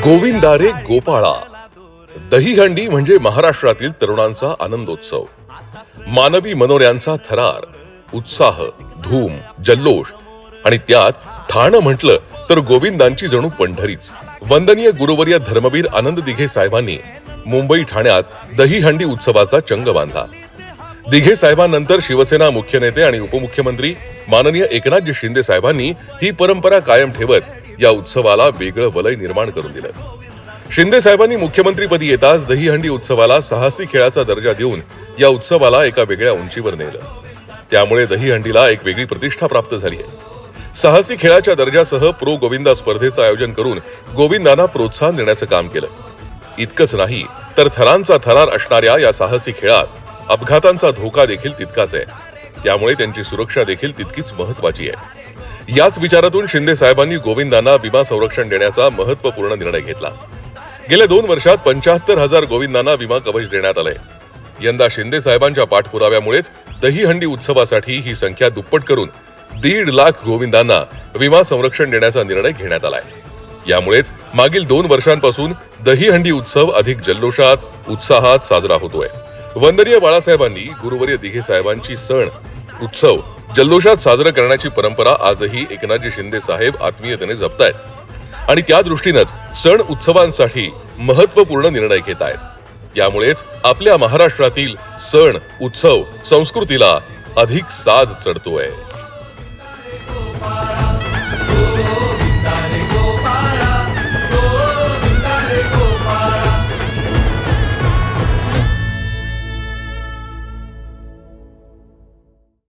गोविंदा रे गोपाळा. दहीहंडी म्हणजे महाराष्ट्रातील तरुणांचा आनंदोत्सव. मानवी मनोऱ्यांचा थरार, उत्साह, धूम, जल्लोष आणि त्यात ठाणं म्हटलं तर गोविंदांची जणू पंढरीच. वंदनीय गुरुवर्य धर्मवीर आनंद दिघे साहेबांनी मुंबई ठाण्यात दहीहंडी उत्सवाचा चंग बांधला. दिघे साहेबांनंतर शिवसेना मुख्य नेते आणि उपमुख्यमंत्री माननीय एकनाथजी शिंदे साहेबांनी ही परंपरा कायम ठेवत या उत्सवाला वेगळं वलय निर्माण करून दिलं. शिंदे साहेबांनी मुख्यमंत्रीपदी येताच दहीहंडी उत्सवाला साहसी खेळाचा दर्जा देऊन या उत्सवाला एका वेगळ्या उंचीवर नेलं. त्यामुळे दहीहंडीला एक वेगळी प्रतिष्ठा प्राप्त झाली आहे. साहसी खेळाच्या दर्जासह प्रो गोविंदा स्पर्धेचं आयोजन करून गोविंदांना प्रोत्साहन देण्याचं काम केलं. इतकंच नाही तर थरांचा थरार असणाऱ्या या साहसी खेळात अपघातांचा धोका देखील तितकाच आहे. त्यामुळे त्यांची सुरक्षा देखील तितकीच महत्वाची आहे. याच विचारातून शिंदे साहेबांनी गोविंदांना विमा संरक्षण देण्याचा महत्वपूर्ण निर्णय घेतला. गेल्या 2 वर्षात 75,000 गोविंदांना विमा कवच देण्यात आलंय. यंदा शिंदे साहेबांच्या पाठपुराव्यामुळेच दहीहंडी उत्सवासाठी ही संख्या दुप्पट करून 1.5 लाख गोविंदांना विमा संरक्षण देण्याचा निर्णय घेण्यात आलाय. यामुळेच मागील 2 वर्षांपासून दहीहंडी उत्सव अधिक जल्लोषात, उत्साहात साजरा होतोय. वंदनीय बाळासाहेबांनी गुरुवर्य दिघे साहेबांची सण उत्सव जल्लोषात साजरा करण्याची परंपरा आजही एकनाथजी शिंदे साहेब आत्मीयतेने जपतायत आणि त्या दृष्टीनंच सण उत्सवांसाठी महत्वपूर्ण निर्णय घेत आहेत. त्यामुळेच आपल्या महाराष्ट्रातील सण उत्सव संस्कृतीला अधिक साज चढतोय.